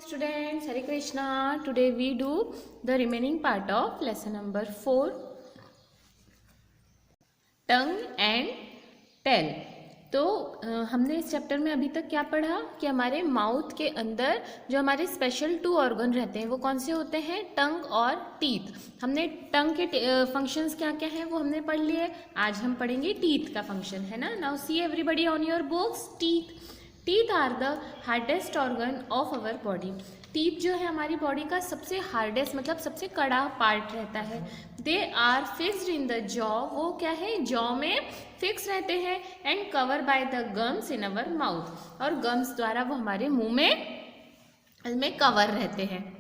Students, Hare Krishna. Today we do the remaining part of lesson number 4, tongue and tail. तो हमने इस chapter में अभी तक क्या पढ़ा कि हमारे माउथ के अंदर जो हमारे स्पेशल 2 ऑर्गन रहते हैं वो कौन से होते हैं, टंग और टीथ. हमने टंग के फंक्शंस क्या क्या हैं वो हमने पढ़ लिए. आज हम पढ़ेंगे टीथ का फंक्शन, है ना. Now see everybody on your books. Teeth are the hardest organ of our body. Teeth जो है हमारी बॉडी का सबसे हार्डेस्ट मतलब सबसे कड़ा पार्ट रहता है. They are fixed in the jaw. वो क्या है, जॉ में फिक्स रहते हैं. And cover by the gums in our mouth. और गम्स द्वारा वो हमारे मुंह में कवर रहते हैं.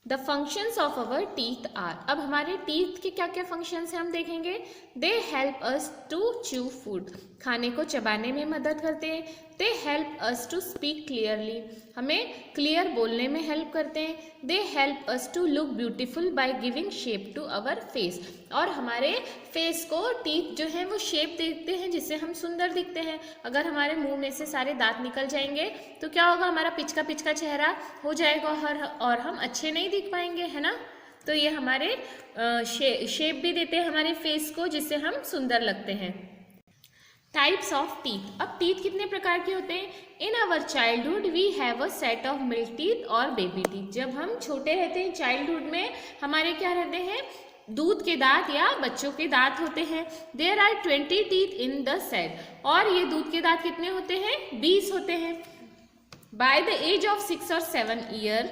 The functions of our teeth are. अब हमारे टीथ के क्या क्या फंक्शंस हैं हम देखेंगे. They help us to chew food. खाने को चबाने में मदद करते हैं. They help us to speak clearly. हमें क्लियर बोलने में हेल्प करते हैं. They help us to look beautiful by giving shape to our face. और हमारे फेस को टीथ जो है वो शेप देते हैं जिससे हम सुंदर दिखते हैं. अगर हमारे मुंह में से सारे दांत निकल जाएंगे तो क्या होगा, हमारा पिचका पिचका चेहरा हो जाएगा और हम अच्छे नहीं दिख पाएंगे, है ना. तो ये हमारे शेप भी देते हैं हमारे फेस को जिससे हम सुंदर लगते हैं. Types of teeth. अब टीथ कितने प्रकार के होते हैं. In our childhood we have a set of milk teeth और बेबी टीथ. जब हम छोटे रहते हैं चाइल्डहुड में हमारे क्या रहते हैं, दूध के दांत या बच्चों के दांत होते हैं. There are 20 teeth in the set. और ये दूध के दांत कितने होते हैं, 20 होते हैं. बाय द एज ऑफ 6 और 7 year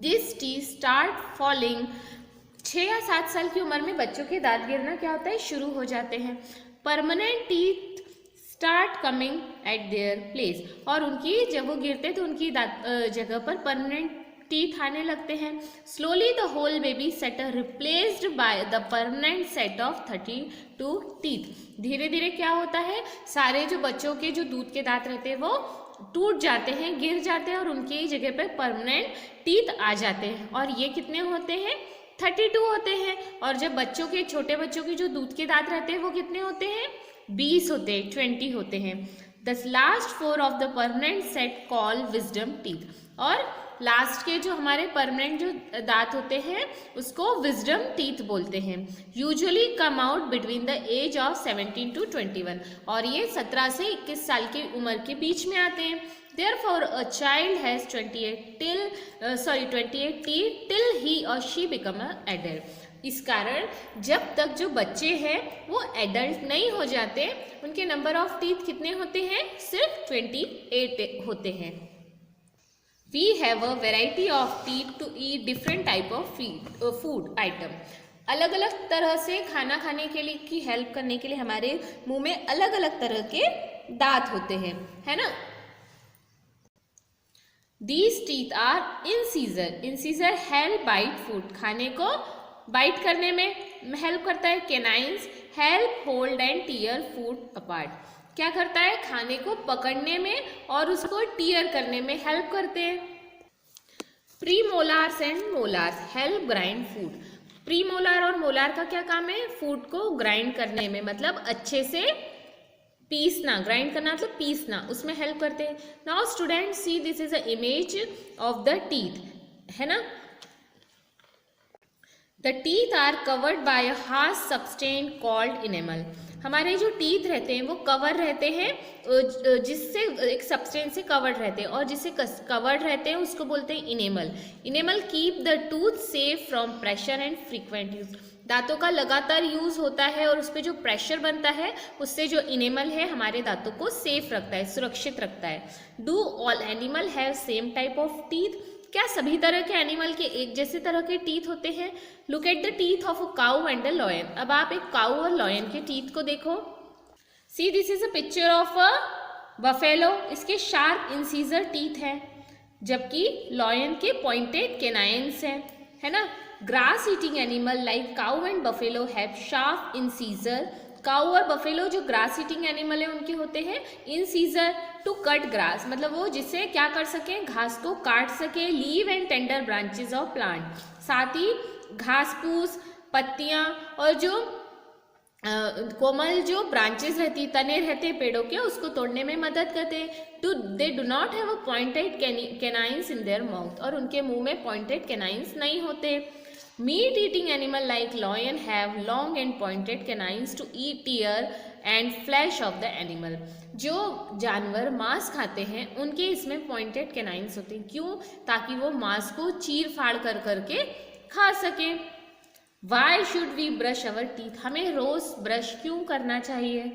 this teeth start falling. 6 या 7 साल की उम्र में बच्चों के दांत गिरना क्या होता है, शुरू हो जाते हैं. Permanent teeth start coming at their place. और उनकी जब वो गिरते तो उनकी जगह पर परमानेंट टीथ आने लगते हैं. Slowly the whole baby set replaced by the permanent set of 32 teeth. धीरे धीरे क्या होता है, सारे जो बच्चों के जो दूध के दांत रहते हैं वो टूट जाते हैं, गिर जाते हैं और उनकी जगह पे परमानेंट टीथ आ जाते हैं. और ये कितने होते हैं, 32 होते हैं. और जब बच्चों के, छोटे बच्चों के जो दूध के दांत रहते हैं वो कितने होते हैं, 20 होते हैं, 20 होते हैं. The last 4 of the permanent set call wisdom teeth. और लास्ट के जो हमारे परमानेंट जो दांत होते हैं उसको विजडम टीथ बोलते हैं. Usually come out between the age of 17 to 21. और ये 17 से 21 साल की उम्र के बीच में आते हैं. Therefore, a child has 28 teeth till he or she become an adult. इस कारण जब तक जो बच्चे हैं वो एडल्ट नहीं हो जाते, उनके नंबर ऑफ टीथ कितने होते हैं, सिर्फ 28 होते हैं. We have a variety of teeth to eat different type of food item. अलग अलग तरह से खाना खाने के लिए की हेल्प करने के लिए हमारे मुंह में अलग अलग तरह के दांत होते हैं, है ना. These teeth are incisor. Incisor help bite food. खाने को बाइट करने में हेल्प करता है. Canines help hold and tear food apart. क्या करता है, खाने को पकड़ने में और उसको टीयर करने में हेल्प करते हैं. Premolars and molars help grind food. Premolar और मोलार का क्या काम है, फूड को ग्राइंड करने में, मतलब अच्छे से पीसना. ग्राइंड करना मतलब पीसना, उसमें हेल्प करते हैं. Now student see this is a image of the teeth, है ना. The teeth are covered by a harsh substance called enamel. हमारे जो टीथ रहते हैं वो कवर रहते हैं, जिससे एक सब्सटेंस से कवर्ड रहते हैं, और जिससे कवर्ड रहते हैं उसको बोलते हैं enamel. Enamel keep the tooth safe from pressure and frequent use. दांतों का लगातार यूज होता है और उस पर जो प्रेशर बनता है उससे जो इनेमल है हमारे दांतों को सेफ रखता है, सुरक्षित रखता है. Do all animal have same type of teeth. क्या सभी तरह के एनिमल के एक जैसे तरह के टीथ होते हैं. Look at the teeth of a cow and the lion. अब आप एक काऊ और लॉयन के टीथ को देखो. See this is a picture of a buffalo. इसके शार्प इंसीजर टीथ है, जबकि लॉयन के पॉइंटेड कैनाइन्स है ना. Grass eating animal like cow and buffalo have sharp incisor. Cow और बफेलो जो ग्रास ईटिंग एनिमल है उनके होते हैं इंसीजर टू कट ग्रास, मतलब वो जिससे क्या कर सके, घास को काट सके. Leave and tender branches of plant. साथ ही घास फूस, पत्तियां और जो कोमल जो ब्रांचेस रहती, तने रहते हैं पेड़ों के, उसको तोड़ने में मदद करते हैं। They do not have a pointed canines in their mouth, और उनके मुंह में पॉइंटेड कैनाइंस नहीं होते। Meat eating animal like lion have long and pointed canines to eat tear and flesh of the animal. जो जानवर मांस खाते हैं उनके इसमें पॉइंटेड कैनाइंस होते हैं, क्यों? ताकि वो मांस को चीर फाड़ कर करके खा सके। Why should we brush our teeth, हमें रोज ब्रश क्यों करना चाहिए?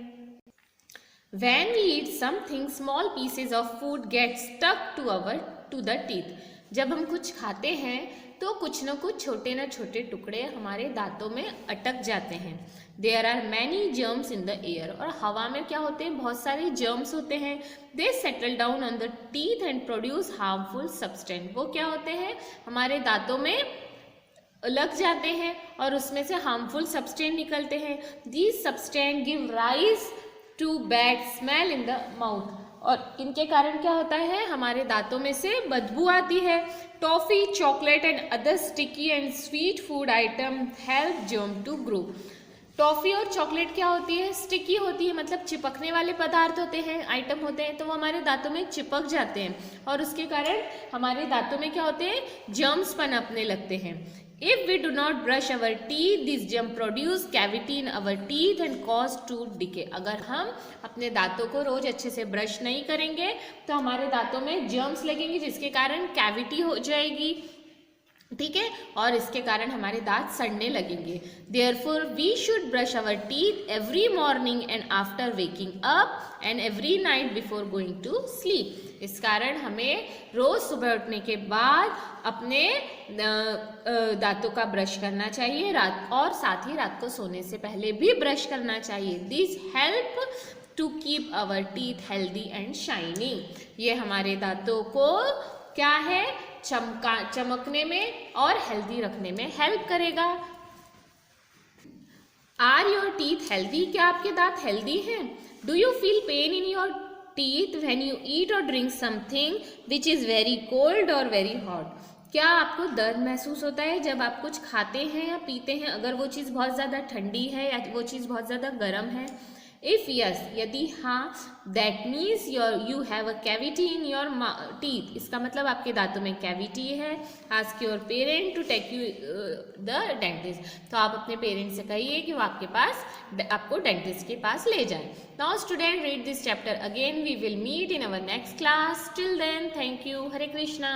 When we eat something, small pieces of food get stuck to the teeth. जब हम कुछ खाते हैं तो कुछ न कुछ छोटे न छोटे टुकड़े हमारे दांतों में अटक जाते हैं। There are many germs in the air, और हवा में क्या होते हैं? बहुत सारे germs होते हैं। They settle down on the teeth and produce harmful substance. वो क्या होते हैं? हमारे दांतों में लग जाते हैं और उसमें से हार्मफुल सब्सटेंस निकलते हैं। These substance give rise to bad smell in the mouth, और इनके कारण क्या होता है? हमारे दांतों में से बदबू आती है। Toffee, chocolate and other sticky and sweet food item help germ to grow. Toffee और चॉकलेट क्या होती है? स्टिकी होती है, मतलब चिपकने वाले पदार्थ होते हैं, आइटम होते हैं, तो वो हमारे दांतों में चिपक जाते हैं और उसके कारण हमारे दांतों में क्या होते हैं? जर्म्स पनपने लगते हैं। If we do not brush our teeth, these germs produce cavity in our teeth and cause tooth decay. अगर हम अपने दांतों को रोज अच्छे से ब्रश नहीं करेंगे तो हमारे दांतों में जर्म्स लगेंगे, जिसके कारण कैविटी हो जाएगी, ठीक है, और इसके कारण हमारे दांत सड़ने लगेंगे। Therefore, we should brush our teeth every morning and after waking up and every night before going to sleep. इस कारण हमें रोज सुबह उठने के बाद अपने दांतों का ब्रश करना चाहिए, रात और साथ ही रात को सोने से पहले भी ब्रश करना चाहिए। These help to keep our teeth healthy and shining. ये हमारे दांतों को क्या है? चमकने में और हेल्दी रखने में हेल्प करेगा। आर योर टीथ हेल्दी, क्या आपके दांत हेल्दी हैं? Do you feel pain in your teeth when you eat और drink something which is very cold और वेरी हॉट? क्या आपको दर्द महसूस होता है जब आप कुछ खाते हैं या पीते हैं, अगर वो चीज़ बहुत ज़्यादा ठंडी है या वो चीज़ बहुत ज़्यादा गर्म है? इफ यस, यदि हाँ, that means you have a cavity in your teeth, इसका मतलब आपके दांतों में कैविटी है। Ask your parent to take you the dentist, तो आप अपने पेरेंट्स से कहिए कि वो आपको डेंटिस्ट के पास ले जाए। Now student, read this chapter again, we will meet in our next class. Till then, thank you. Hare Krishna.